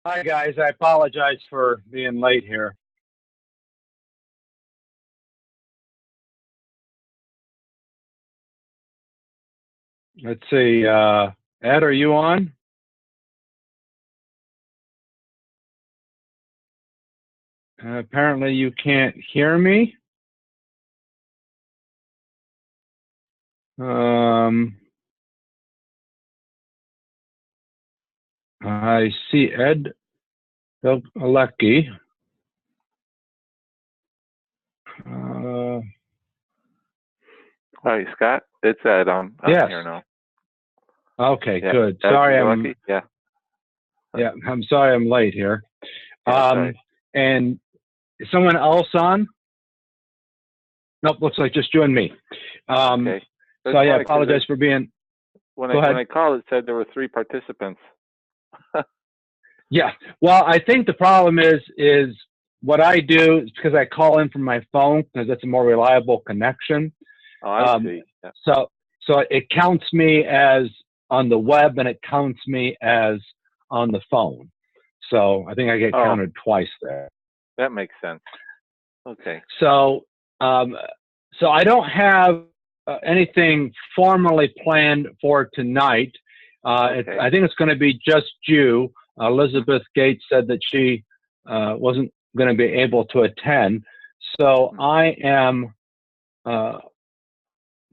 Hi, guys. I apologize for being late here. Let's see. Ed, are you on? Apparently, you can't hear me. I see Ed Alecki. Hi, Scott. It's Ed. I'm yes. here now. Okay, Yeah. good. Ed, Sorry, I'm sorry I'm late here. Right. And is someone else on? Nope, looks like just you and me. Okay. So yeah, I apologize for being. When I called, it said there were 3 participants. Yeah. Well, I think the problem is what I do is because I call in from my phone because it's a more reliable connection. Oh, I see. Yeah. So it counts me as on the web and it counts me as on the phone. So I think I get counted twice there. That makes sense. Okay. So I don't have anything formally planned for tonight. Okay. I think it's going to be just you. Elizabeth Gates said that she wasn't going to be able to attend. So I am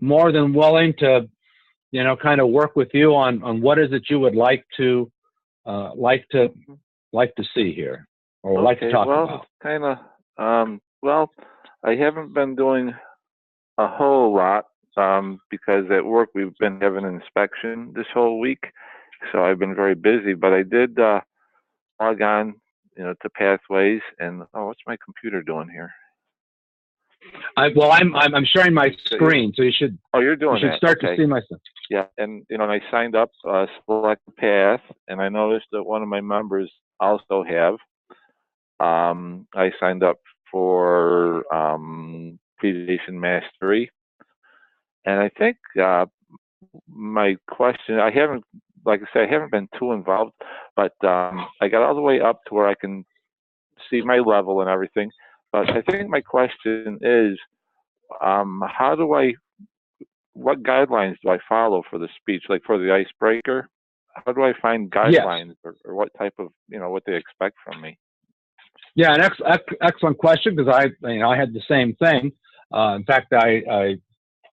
more than willing to, kind of work with you on what is it you would like to see here or like to talk about. Kind of. Well, I haven't been doing a whole lot because at work we've been having an inspection this whole week, so I've been very busy. But I did log on, to Pathways, and what's my computer doing here? I'm sharing my screen, so you should. Oh, you're doing that. You should start to see my stuff. Yeah, and I signed up, select path, and I noticed that one of my members also have. I signed up for Presentation Mastery, and I think my question, I haven't been too involved, but I got all the way up to where I can see my level and everything. But I think my question is, what guidelines do I follow for the speech, like for the icebreaker? How do I find guidelines or what type of, what they expect from me? Yeah, an excellent question, because I had the same thing. In fact, I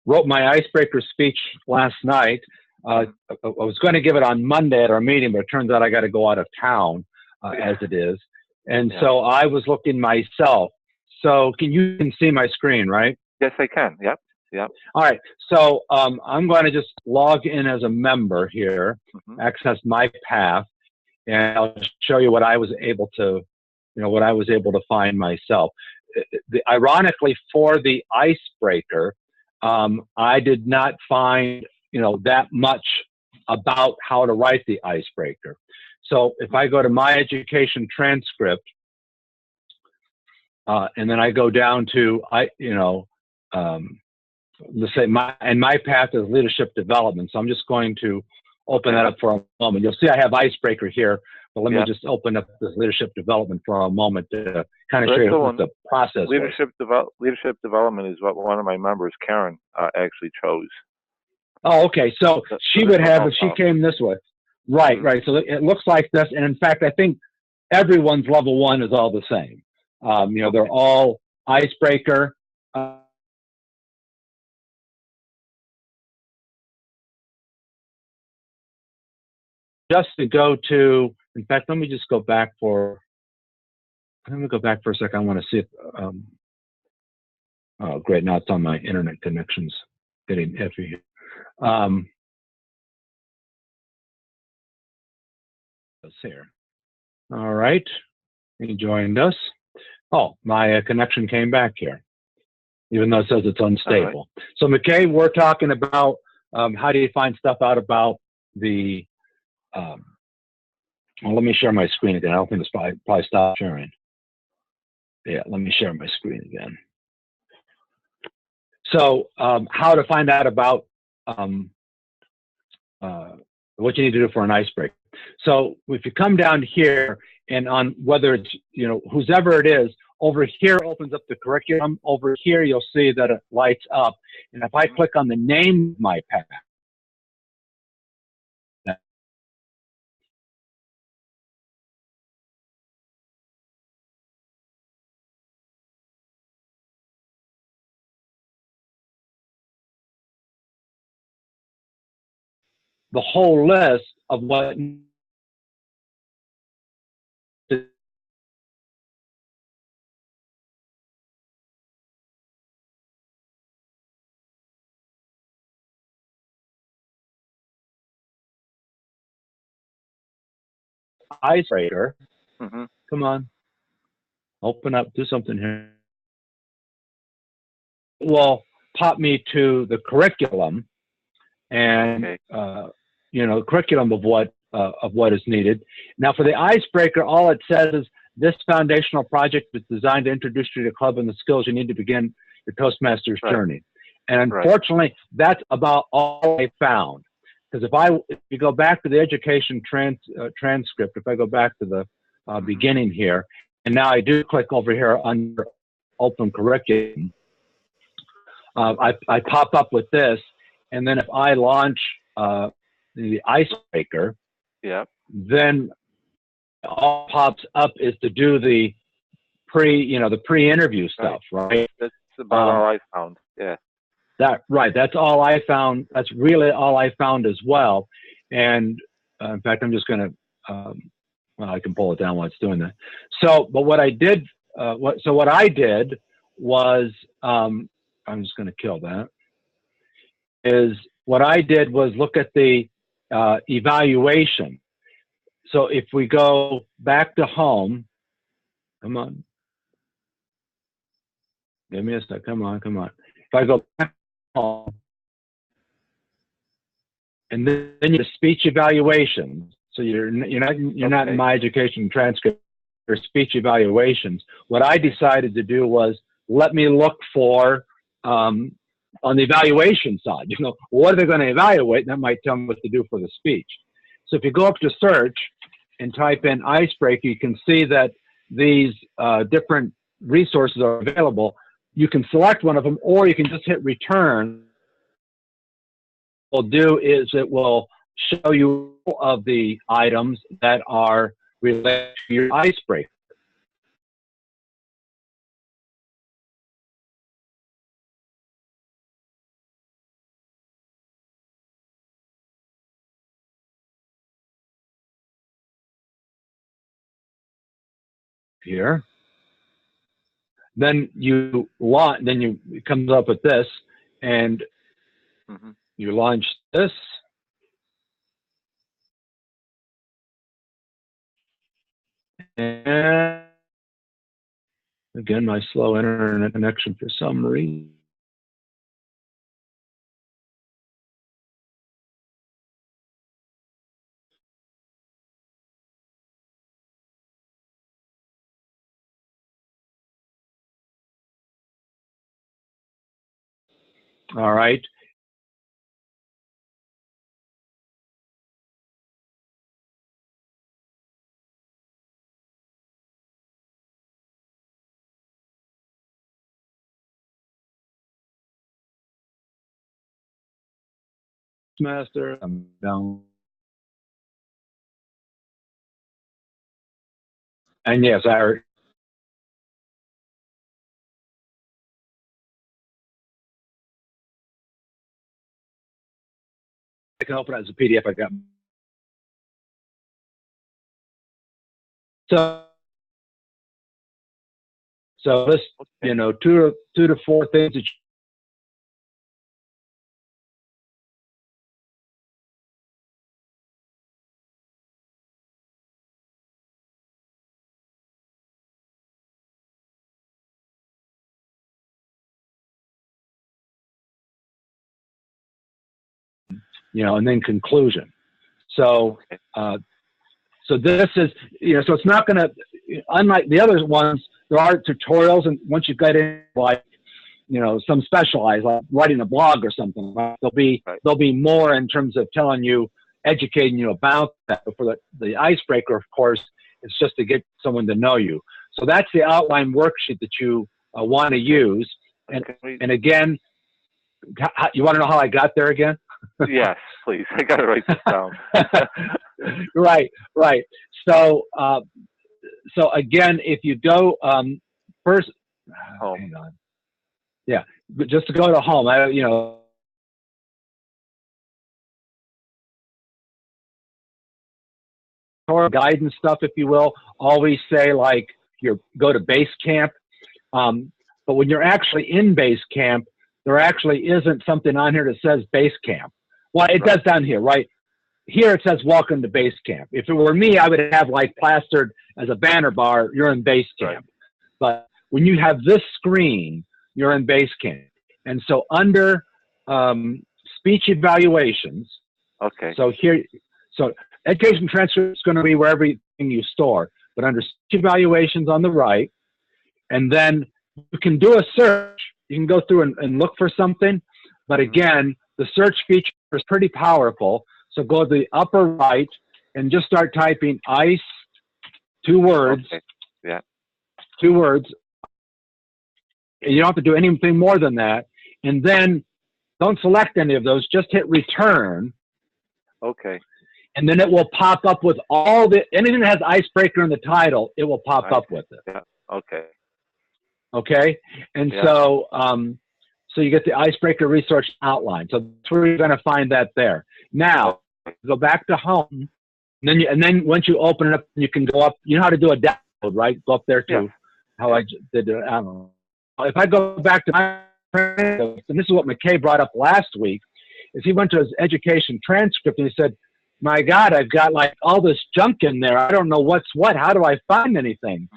wrote my icebreaker speech last night. I was going to give it on Monday at our meeting, but it turns out I got to go out of town as it is. And so I was looking myself. So you can see my screen, right? Yes, I can. Yep. Yep. All right. So I'm going to just log in as a member here, access my path, and I'll show you what I was able to, find myself. Ironically, for the icebreaker, I did not find, that much about how to write the icebreaker. So if I go to my education transcript, and then I go down to, let's say my path is leadership development. So I'm just going to open that up for a moment. You'll see I have icebreaker here, but let me just open up this leadership development for a moment to kind of show you what the process is. Leadership development is what one of my members, Karen, actually chose. Oh, okay. So she would have, if she came this way. Right. So it looks like this. And in fact, I think everyone's level 1 is all the same. They're all icebreaker. Just to go to, in fact, let me go back for a second. I want to see if, oh, great. Now it's on my internet connections getting iffy here. It's here. All right. He joined us. Oh, my connection came back here, even though it says it's unstable. Right. So, McKay, we're talking about how do you find stuff out about the, well, let me share my screen again. I don't think it's probably stopped sharing. Yeah, let me share my screen again. So, how to find out about what you need to do for an icebreaker. So, if you come down here and on whether it's, you know, whoever it is, over here opens up the curriculum. Over here, you'll see that it lights up. And if I click on the name of my path, the whole list of what icebreaker. Come on, open up, do something here. Will pop me to the curriculum, and you know, the curriculum of what is needed. Now, for the icebreaker, all it says is this foundational project is designed to introduce you to the club and the skills you need to begin your Toastmasters journey. And unfortunately, that's about all I found. Because if you go back to the education transcript, if I go back to the beginning here, and now I do click over here under Open Curriculum, I pop up with this, and then if I launch the icebreaker, then all pops up is to do the pre-interview stuff, right? That's about all I found. Yeah. That's all I found. That's really all I found as well. And in fact, I'm just going to, well, I can pull it down while it's doing that. So, but what I did, what I did was, I'm just going to kill that. Is what I did was look at the evaluation. So if we go back to home, come on. Give me a sec. Come on. If I go back to home, and then you speech evaluations. So you're not in my education transcript or speech evaluations. What I decided to do was let me look for on the evaluation side. You know, what are they going to evaluate? And that might tell me what to do for the speech. So if you go up to search and type in icebreaker, you can see that these different resources are available. You can select one of them, or you can just hit return. What it'll do is it will show you all of the items that are related to your icebreaker. Here. Then you launch. Then it comes up with this, and you launch this. And again, my slow internet connection for some reason. All right. Master, I'm down. And yes, I can open it as a PDF. I got. So this, you know, two to four things that you know, and then conclusion. So, so this is, you know, so it's not going to, unlike the other ones, there are tutorials, and once you get in, like, you know, some specialized, like writing a blog or something, right? There'll be more in terms of telling you, educating you about that. But for the icebreaker, of course, It's just to get someone to know you. So that's the outline worksheet that you want to use. And again, you want to know how I got there again? Yes, please. I got to write this down. Right. So, so again, if you go first, hang on. Yeah, just to go to home. Guidance stuff, if you will, always say like go to base camp. But when you're actually in base camp, there actually isn't something on here that says base camp. Well, it does down here, right? Here it says welcome to base camp. If it were me, I would have like plastered as a banner bar, you're in base camp. Right. But when you have this screen, you're in base camp. And so under speech evaluations, so here, so education transcript is going to be where everything you store, but under speech evaluations on the right, and then you can do a search. You can go through and look for something, but again, the search feature is pretty powerful. So go to the upper right and just start typing ice, 2 words, 2 words. And you don't have to do anything more than that. And then don't select any of those, just hit return. And then it will pop up with all anything that has icebreaker in the title, it will pop up with it. Okay. And so, so you get the icebreaker resource outline. So that's where you're going to find that there. Now, go back to home. And then once you open it up, you can go up. You know how to do a download, right? Go up there too. How I did it. I don't know. If I go back to my, and this is what McKay brought up last week, is he went to his education transcript and he said, my God, I've got like all this junk in there. I don't know what's what. How do I find anything?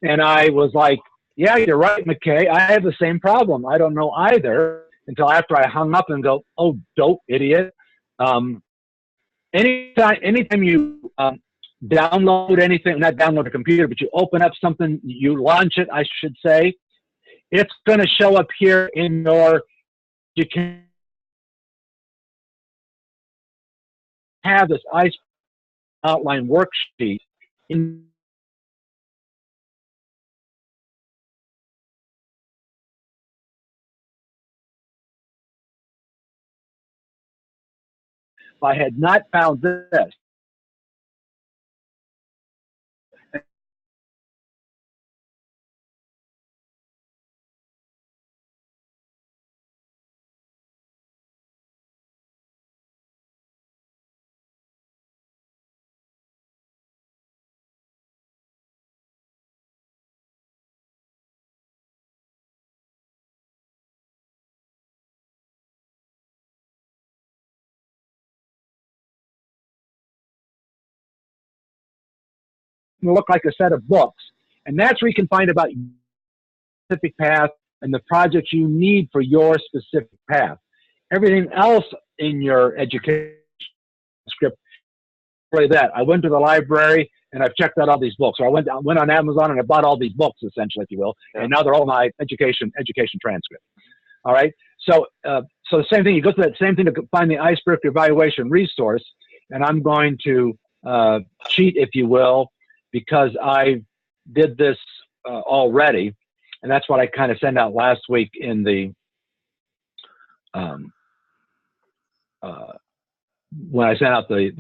And I was like, yeah, you're right, McKay. I have the same problem. I don't know either until after I hung up and go, oh, dope, idiot. Anytime you download anything, not download a computer, but you open up something, you launch it, I should say, it's going to show up here in your, you can have this ice outline worksheet in if I had not found this, look like a set of books. And that's where you can find about your specific path and the projects you need for your specific path. Everything else in your education script, really that. I went to the library and I've checked out all these books. So I went on Amazon and I bought all these books, essentially, if you will. And now they're all my education transcript. All right. So, so the same thing, you go through that same thing to find the icebreaker evaluation resource. And I'm going to cheat, if you will, because I did this already, and that's what I kind of sent out last week in the when I sent out the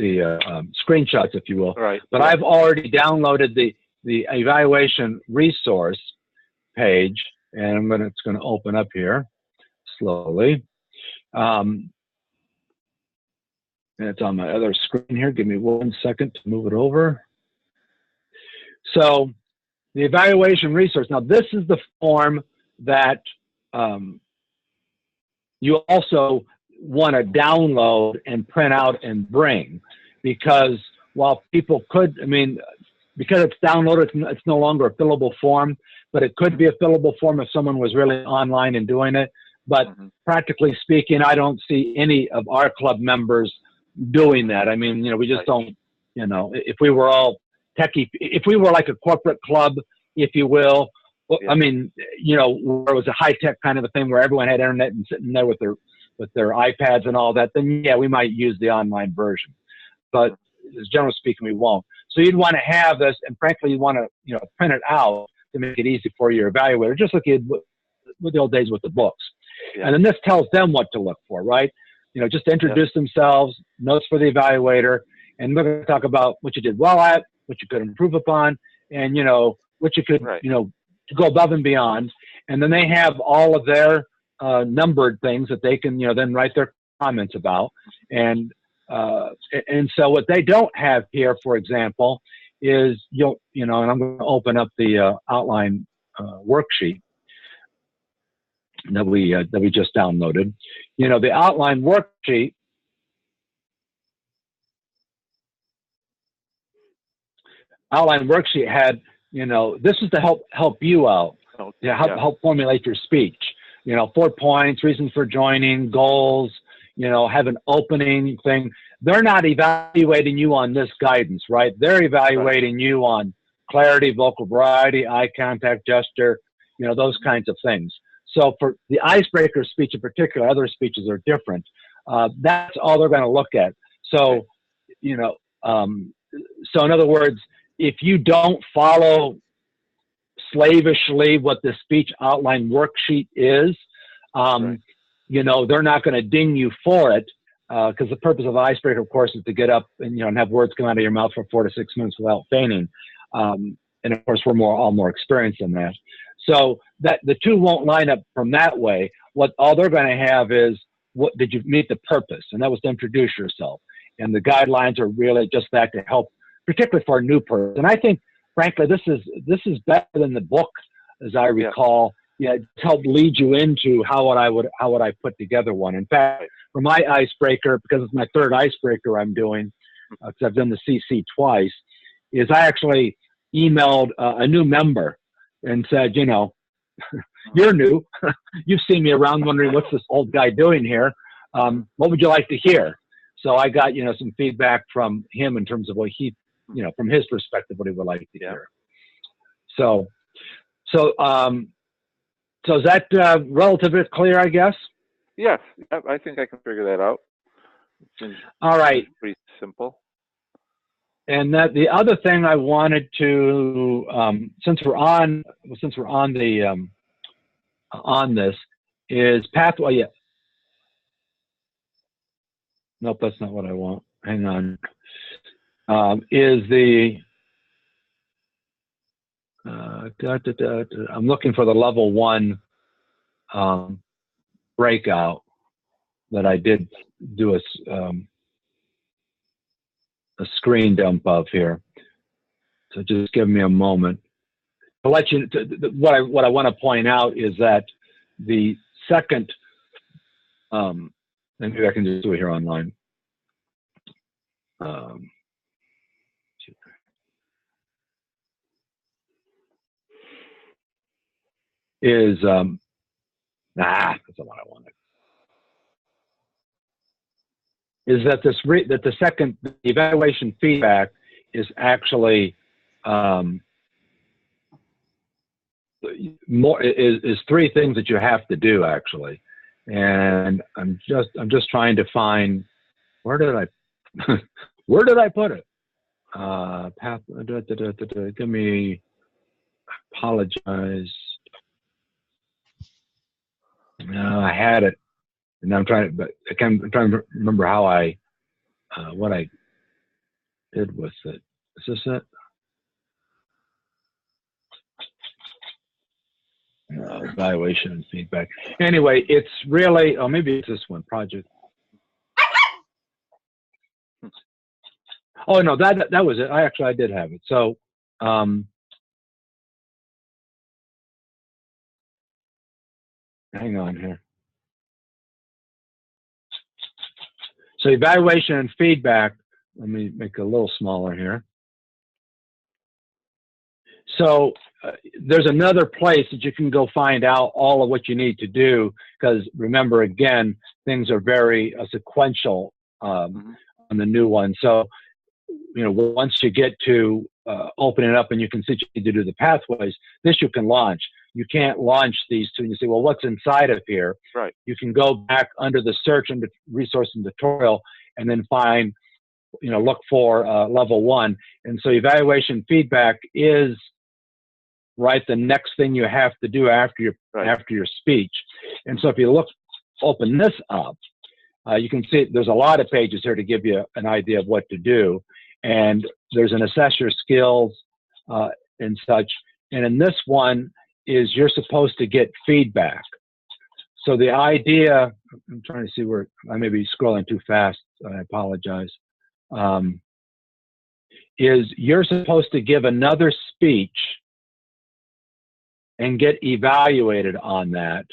screenshots, if you will. Right. But I've already downloaded the evaluation resource page, and it's going to open up here slowly. And it's on my other screen here. Give me 1 second to move it over. So the evaluation resource. Now, this is the form that you also want to download and print out and bring, because while people could, I mean, because it's downloaded, it's no longer a fillable form, but it could be a fillable form if someone was really online and doing it. But practically speaking, I don't see any of our club members doing that. I mean, you know, we just don't, you know, if we were all techie, if we were like a corporate club, if you will, I mean, you know, where it was a high-tech kind of a thing where everyone had internet and sitting there with their iPads and all that, then yeah, we might use the online version. But generally speaking, we won't. So you'd want to have this, and frankly, you want to, you know, print it out to make it easy for your evaluator, just like you did with the old days with the books. Yeah. And then this tells them what to look for, right? You know, just to introduce themselves, notes for the evaluator, and we're going to talk about what you did well at, what you could improve upon, and, you know, what you could, you know, to go above and beyond. And then they have all of their numbered things that they can, you know, then write their comments about. And so what they don't have here, for example, is you know, and I'm going to open up the outline worksheet that we just downloaded. You know, the outline worksheet had, you know, this is to help you out, help formulate your speech. You know, 4 points, reasons for joining, goals. You know, have an opening thing. They're not evaluating you on this guidance, right? They're evaluating you on clarity, vocal variety, eye contact, gesture, you know, those kinds of things. So for the icebreaker speech in particular, other speeches are different. That's all they're going to look at. So, you know, so in other words, if you don't follow slavishly what the speech outline worksheet is, you know, they're not going to ding you for it, because the purpose of the icebreaker, of course, is to get up and, you know, and have words come out of your mouth for 4 to 6 minutes without feigning. And of course, we're all more experienced in that. So that the two won't line up from that way. What all they're going to have is, what did you meet the purpose? And that was to introduce yourself. And the guidelines are really just that, to help, particularly for a new person. And I think, frankly, this is better than the book, as I recall. Yeah, it helped lead you into how would I put together one. In fact, for my icebreaker, because it's my third icebreaker I'm doing, because I've done the CC twice, is I actually emailed a new member and said, you know, you're new. You've seen me around wondering what's this old guy doing here. What would you like to hear? So I got, you know, some feedback from him in terms of what he, you know, from his perspective, what he would like to hear. So is that relatively clear, I guess? Yes, I think I can figure that out. All right. Pretty simple. And that the other thing I wanted to, since we're on the on this, is pathway. Yeah. Nope, that's not what I want. Hang on. Is the I'm looking for the level 1 breakout that I did do a screen dump of here. So just give me a moment. I'll let you. What I want to point out is that the second, and maybe I can just do it here online. That's not what I wanted. Is that that the second evaluation feedback is actually is 3 things that you have to do, actually. And I'm just trying to find, where did I put it? Give me, apologize. No, I had it, and I'm trying to remember how what I did with it. Is this it? Evaluation and feedback. Anyway, it's really, oh, maybe it's this one, project. Oh no, that was it. I did have it. So, hang on here. So evaluation and feedback, let me make it a little smaller here. So there's another place that you can go find out all of what you need to do, because remember, again, things are very sequential on the new one. So, you know, once you get to open it up and you can see what you need to do the pathways, this you can launch. You can't launch these two and you say, well, what's inside of here? Right. You can go back under the search and resource and tutorial and then find look for level 1. And so evaluation feedback is the next thing you have to do after your speech. And so if you open this up, you can see there's a lot of pages here to give you an idea of what to do. And there's an assess your skills and such. And in this one is you're supposed to get feedback. So the idea, I'm trying to see where I may be scrolling too fast. I apologize. Is you're supposed to give another speech and get evaluated on that.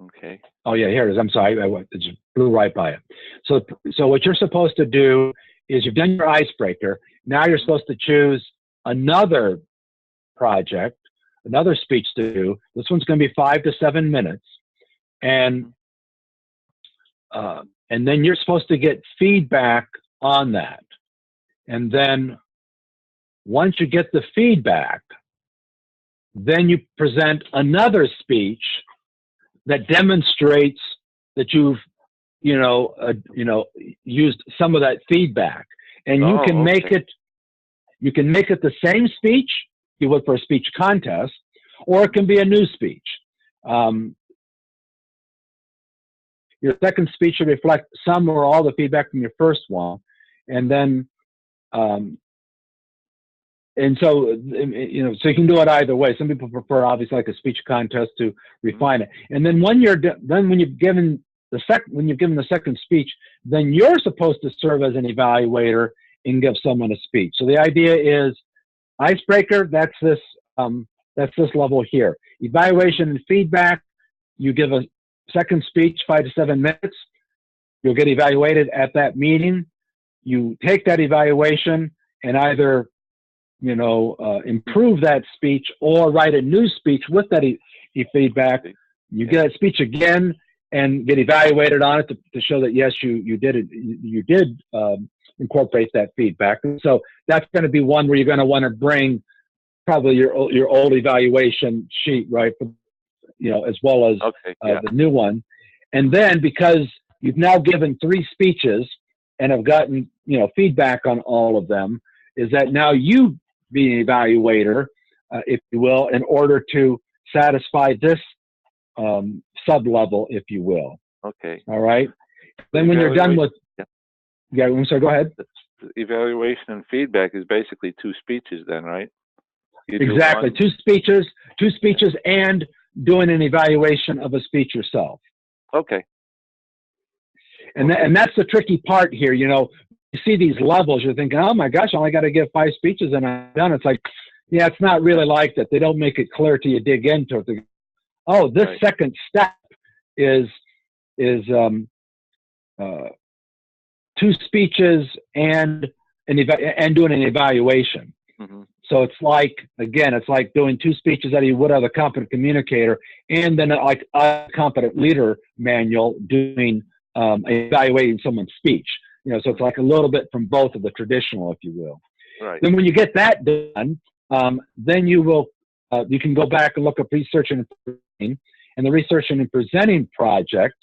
Okay. Oh yeah, here it is. I'm sorry, I just blew right by it. So what you're supposed to do is you've done your icebreaker. Now you're supposed to choose another project, another speech to do. This one's going to be 5 to 7 minutes, and then you're supposed to get feedback on that. And then once you get the feedback, then you present another speech that demonstrates that you've, used some of that feedback, and you can make it. You can make it the same speech you would for a speech contest, or it can be a new speech. Your second speech should reflect some or all the feedback from your first one, and then. And so, so you can do it either way. Some people prefer, obviously, like a speech contest to refine it. And then when you've given the second speech, then you're supposed to serve as an evaluator and give someone a speech. So the idea is, icebreaker, that's this level here. Evaluation and feedback, you give a second speech, 5 to 7 minutes. You'll get evaluated at that meeting. You take that evaluation and either improve that speech or write a new speech with that feedback. You get that speech again and get evaluated on it to show that yes, you did incorporate that feedback. And so that's going to be one where you're going to want to bring probably your old evaluation sheet, right? As well as the new one. And then because you've now given 3 speeches and have gotten feedback on all of them, is that now you be an evaluator, if you will, in order to satisfy this sub-level, if you will. Okay. All right. Then when you're done with, I'm sorry, go ahead. Evaluation and feedback is basically 2 speeches then, right? Exactly. 2 speeches and doing an evaluation of a speech yourself. Okay. And that's the tricky part here, You see these levels, you're thinking, oh my gosh, I only got to give 5 speeches and I'm done. It's like, yeah, it's not really like that. They don't make it clear till you dig into it. This second step is 2 speeches and doing an evaluation. Mm-hmm. So it's like doing 2 speeches that you would have a competent communicator, and then like a competent leader manual doing evaluating someone's speech. So it's like a little bit from both of the traditional, if you will. Right. Then when you get that done, then you can go back and look up research and presenting. And the research and presenting project,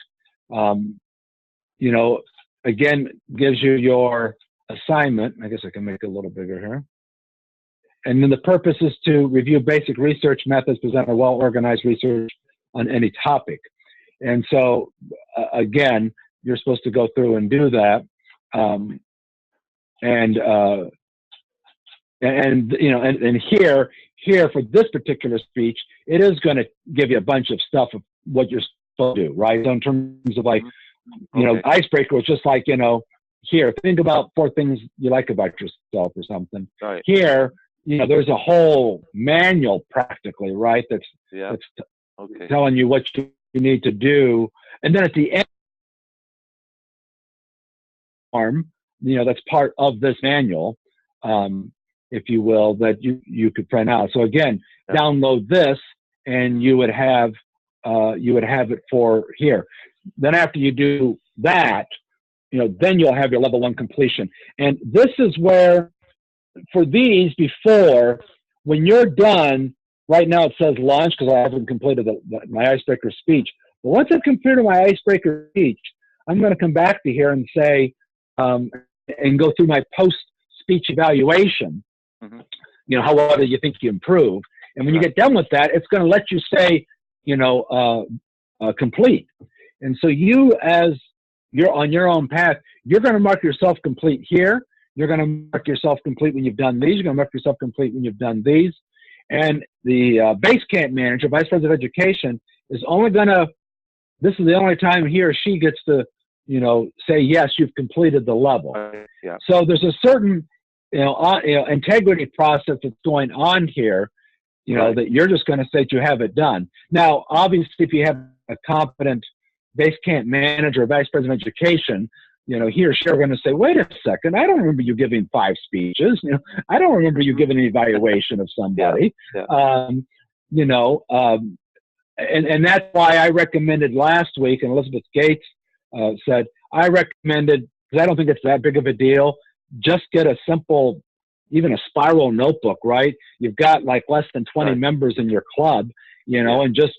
again, gives you your assignment. I guess I can make it a little bigger here. And then the purpose is to review basic research methods, present a well-organized research on any topic. And so, again, you're supposed to go through and do that. And here for this particular speech, it is going to give you a bunch of stuff of what you're supposed to do, right? So in terms of icebreaker was just like, here, think about 4 things you like about yourself or something. Right. Here, there's a whole manual practically, right? That's telling you what you need to do. And then at the end, that's part of this manual, if you will, that you could print out. So again, download this, and you would have it for here. Then after you do that, then you'll have your level 1 completion. And this is where, for these before, when you're done, right now it says launch because I haven't completed my icebreaker speech. But once I've completed my icebreaker speech, I'm going to come back to here and say, and go through my post-speech evaluation. Mm-hmm. You know, how well do you think you improve? And when you get done with that, it's going to let you say, you know, complete. And so you, as you're on your own path, you're going to mark yourself complete here. You're going to mark yourself complete when you've done these. You're going to mark yourself complete when you've done these. And the base camp manager, vice president of education, is only going to, this is the only time he or she gets to, you know, say, yes, you've completed the level. Yeah. So there's a certain, integrity process that's going on here, you know, that you're just going to say that you have it done. Now, obviously, if you have a competent base camp manager, vice president of education, you know, he or she are going to say, wait a second, I don't remember you giving 5 speeches. You know, I don't remember you giving an evaluation of somebody. And that's why I recommended last week, and Elizabeth Gates said, I recommended, because I don't think it's that big of a deal, just get a simple, even a spiral notebook, right? You've got like less than 20 members in your club, you know, and just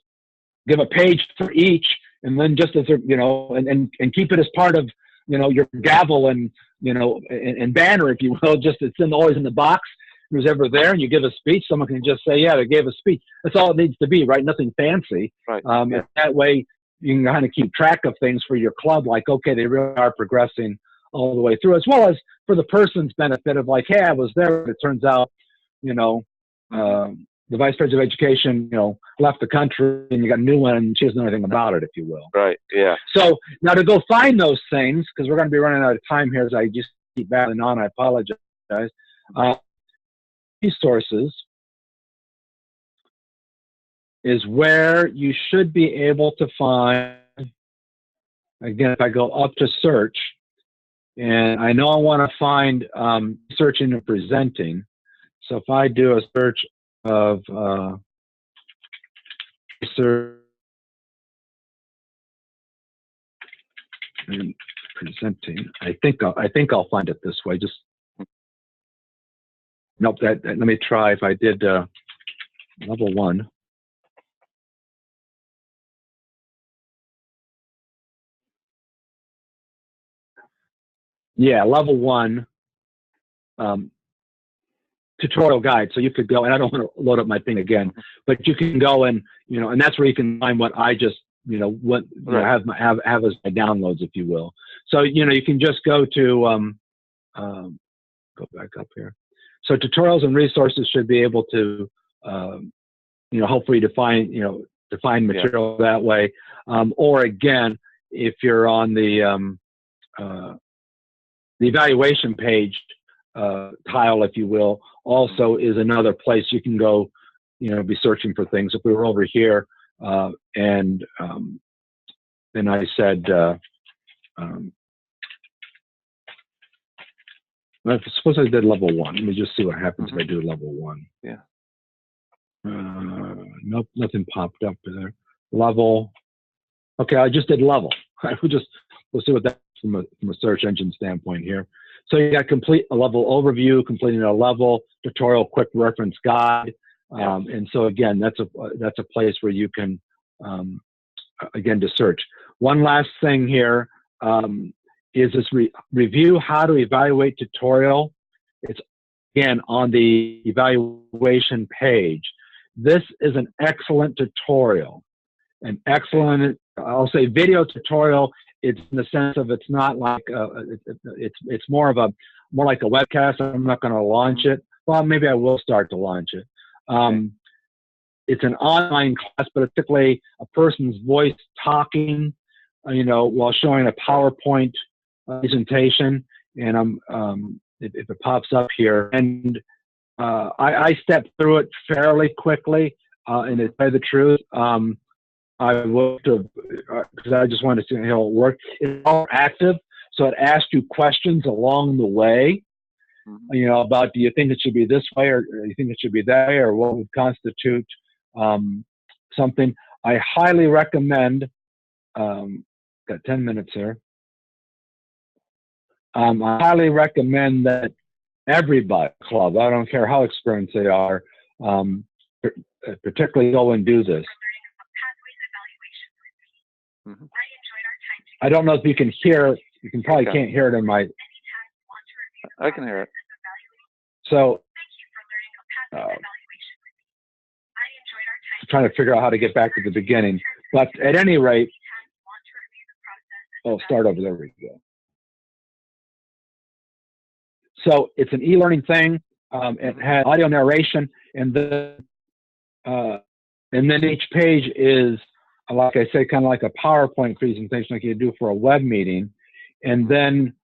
give a page for each, and then just as a, you know, and keep it as part of, you know, your gavel and, you know, and banner, if you will, just it's always in the box. Who's ever there and you give a speech, someone can just say, yeah, they gave a speech. That's all it needs to be, right? Nothing fancy. Right. And that way you can kind of keep track of things for your club, like, okay, they really are progressing all the way through, as well as for the person's benefit of like, hey, I was there, but it turns out, you know, the vice president of education, you know, left the country and you got a new one and she doesn't know anything about it, if you will. Right, yeah. So now to go find those things, because we're going to be running out of time here as I just keep battling on, I apologize. Resources is where you should be able to find, again, if I go up to search, and I know I want to find searching and presenting. So if I do a search of research and presenting, I think I'll find it this way. Just nope. Let me try. If I did level 1. Yeah, level 1 tutorial guide. So you could go, and I don't want to load up my thing again, but you can go and, you know, and that's where you can find what I just, you know, what you know, have as my downloads, if you will. So, you know, you can just go to, go back up here. So tutorials and resources should be able to, you know, hopefully define material that way. Or again, if you're on the evaluation page tile, if you will, also is another place you can go, you know, be searching for things. If we were over here and then I said, suppose I did level 1. Let me just see what happens if I do level 1. Yeah. Nope, nothing popped up there. Level. Okay, I just did level. We'll see what that's from a search engine standpoint here. So you got complete a level overview, completing a level, tutorial, quick reference guide. And so again, that's a place where you can, again, to search. One last thing here is this review how to evaluate tutorial. It's again on the evaluation page. This is an excellent tutorial, an excellent, I'll say video tutorial. It's in the sense of it's not like it's more like a webcast. I'm not going to launch it. Well, maybe I will start to launch it. It's an online class, but it's typically a person's voice talking, you know, while showing a PowerPoint presentation. And if it pops up here, and I stepped through it fairly quickly. And to tell you the truth, I looked because I just wanted to see how it worked. It's all active, so it asks you questions along the way. You know, about do you think it should be this way, or do you think it should be that way, or what would constitute something. I highly recommend. Got 10 minutes here. I highly recommend that everybody club, I don't care how experienced they are, particularly go and do this. I don't know if you can hear. You can probably can't hear it in my. I can hear it. So, trying to figure out how to get back to the beginning. But at any rate, start over. There we go. So it's an e-learning thing. It has audio narration, and then each page is, like I say, kind of like a PowerPoint presentation, like you do for a web meeting. And then,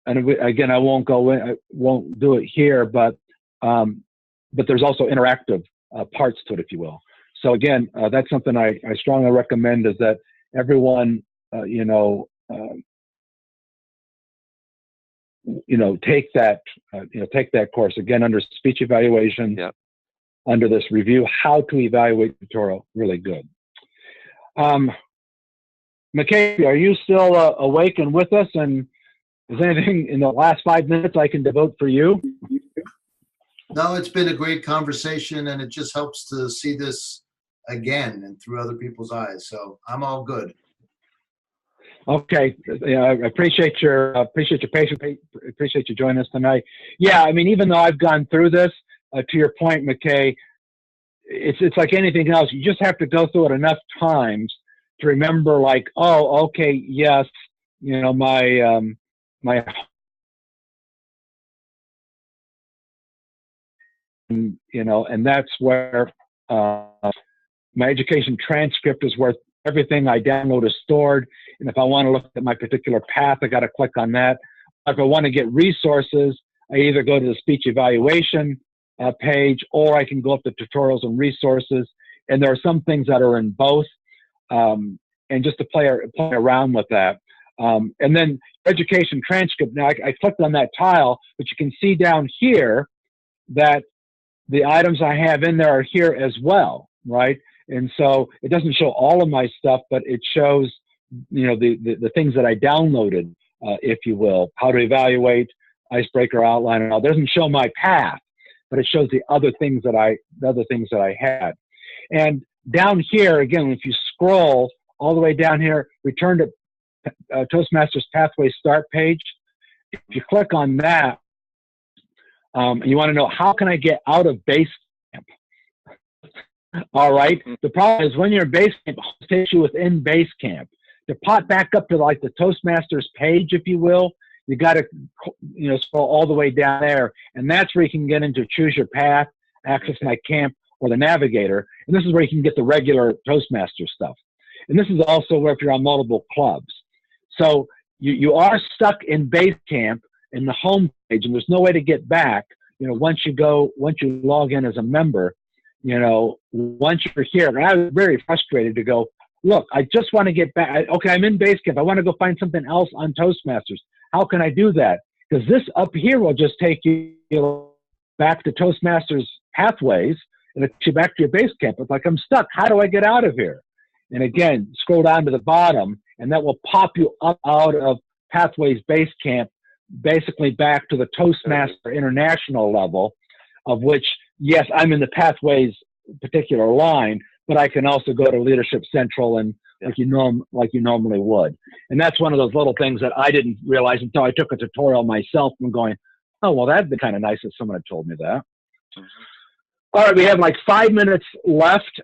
again, I won't go in, I won't do it here, but there's also interactive parts to it, if you will. So again, that's something I strongly recommend, is that everyone, take that course again under speech evaluation. Yep. Under this review, how to evaluate tutorial, really good. McKay, are you still awake and with us? And is there anything in the last 5 minutes I can devote for you? No, it's been a great conversation, and it just helps to see this again and through other people's eyes. So I'm all good. Okay, I appreciate your patience. Appreciate you joining us tonight. Yeah, I mean, even though I've gone through this, to your point, McKay, it's like anything else. You just have to go through it enough times to remember, like, oh, okay, yes, my and that's where my education transcript is where everything I download is stored. And if I want to look at my particular path, I got to click on that. If I want to get resources, I either go to the speech evaluation page, or I can go up to tutorials and resources. And there are some things that are in both. And just to play around with that. And then education transcript. Now I clicked on that tile, but you can see down here that the items I have in there are here as well, right? And so it doesn't show all of my stuff, but it shows, the things that I downloaded, if you will, how to evaluate, icebreaker, outline, and all. It doesn't show my path, but it shows the other things that I had. And down here, again, if you scroll all the way down here, return to Toastmasters Pathway Start page. If you click on that, you want to know, how can I get out of Basecamp? All right. The problem is when you're in Basecamp, it takes you within Basecamp. To pop back up to like the Toastmasters page, if you will, you got to, scroll all the way down there. And that's where you can get into Choose Your Path, Access My Camp, or the Navigator. And this is where you can get the regular Toastmasters stuff. And this is also where if you're on multiple clubs. So you are stuck in Basecamp in the home page, and there's no way to get back. Once you log in as a member, once you're here. And I was very frustrated to go, look, I just want to get back. Okay, I'm in Basecamp. I want to go find something else on Toastmasters. How can I do that? Because this up here will just take you back to Toastmasters Pathways, and it takes you back to your Basecamp. It's like, I'm stuck. How do I get out of here? And again, scroll down to the bottom, and that will pop you up out of Pathways Basecamp, basically back to the Toastmaster International level, of which, yes, I'm in the Pathways particular line, but I can also go to Leadership Central and like you normally would. And that's one of those little things that I didn't realize until I took a tutorial myself and going, oh, well, that'd be kind of nice if someone had told me that. All right, we have like 5 minutes left.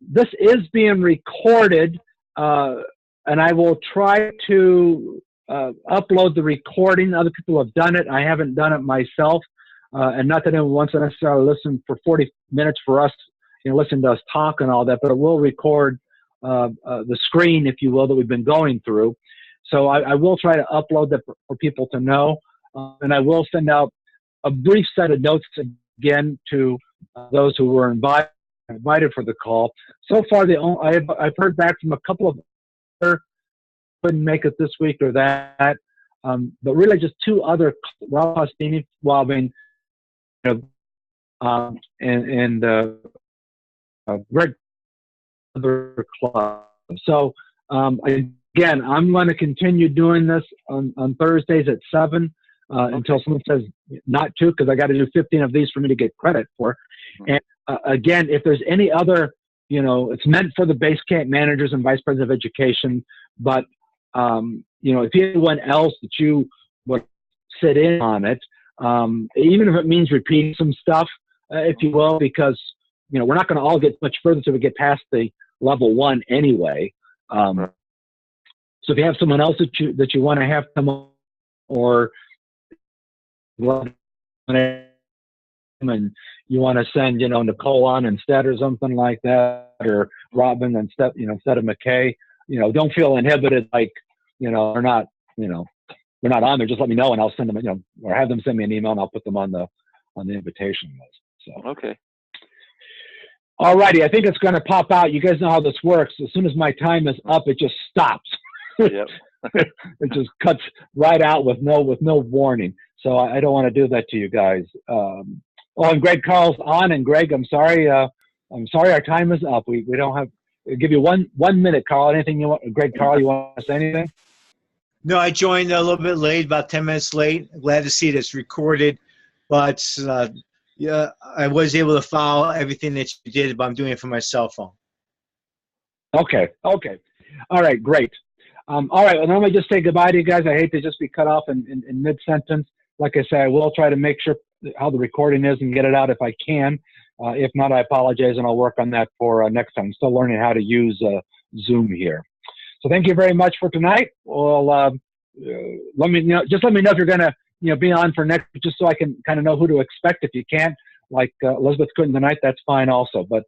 This is being recorded, and I will try to upload the recording. Other people have done it. I haven't done it myself, and not that anyone wants to necessarily listen for 40 minutes for us, listen to us talk and all that, but it will record the screen, if you will, that we've been going through. So I will try to upload that for people to know, and I will send out a brief set of notes again to those who were invited for the call. So far, I've heard back from a couple of other couldn't make it this week or that, but really just two other, Wobbing, and Greg, other clubs. So again, I'm going to continue doing this on Thursdays at 7 until someone says not to, because I got to do 15 of these for me to get credit for. And again, if there's any other, it's meant for the Basecamp managers and vice president of education, but if anyone else that you would sit in on it, even if it means repeating some stuff, if you will, because we're not going to all get much further until we get past the level 1 anyway. So if you have someone else that you want to have come on, or and you want to send Nicole on instead or something like that, or Robin instead of McKay, don't feel inhibited, like we're not on there. Just let me know and I'll send them, or have them send me an email and I'll put them on the invitation list. So okay. All righty, I think it's going to pop out. You guys know how this works. As soon as my time is up, it just stops. Yep. It just cuts right out with no warning. So I don't want to do that to you guys. And Greg Carl's on, and Greg, I'm sorry our time is up. We don't have. I'll give you one minute, Carl. Anything you want, Greg Carl? You want to say anything? No, I joined a little bit late, about 10 minutes late. Glad to see this recorded, but yeah, I was able to follow everything that you did, but I'm doing it from my cell phone. Okay. All right, great. All right, well, let me just say goodbye to you guys. I hate to just be cut off in mid-sentence. Like I say, I will try to make sure how the recording is and get it out if I can. If not, I apologize, and I'll work on that for next time. I'm still learning how to use Zoom here. So thank you very much for tonight. Well, let me know if you're going to be on for next, just so I can kind of know who to expect. If you can't, like Elizabeth couldn't tonight, that's fine also. But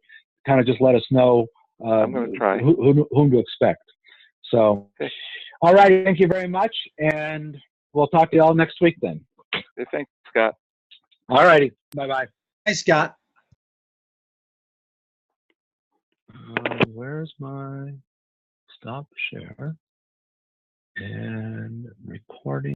kind of just let us know I'm going to try whom to expect. So, okay. All right, thank you very much, and we'll talk to you all next week then. Okay, thanks, Scott. All righty, bye-bye. Hi, Scott. Where's my stop share and recording?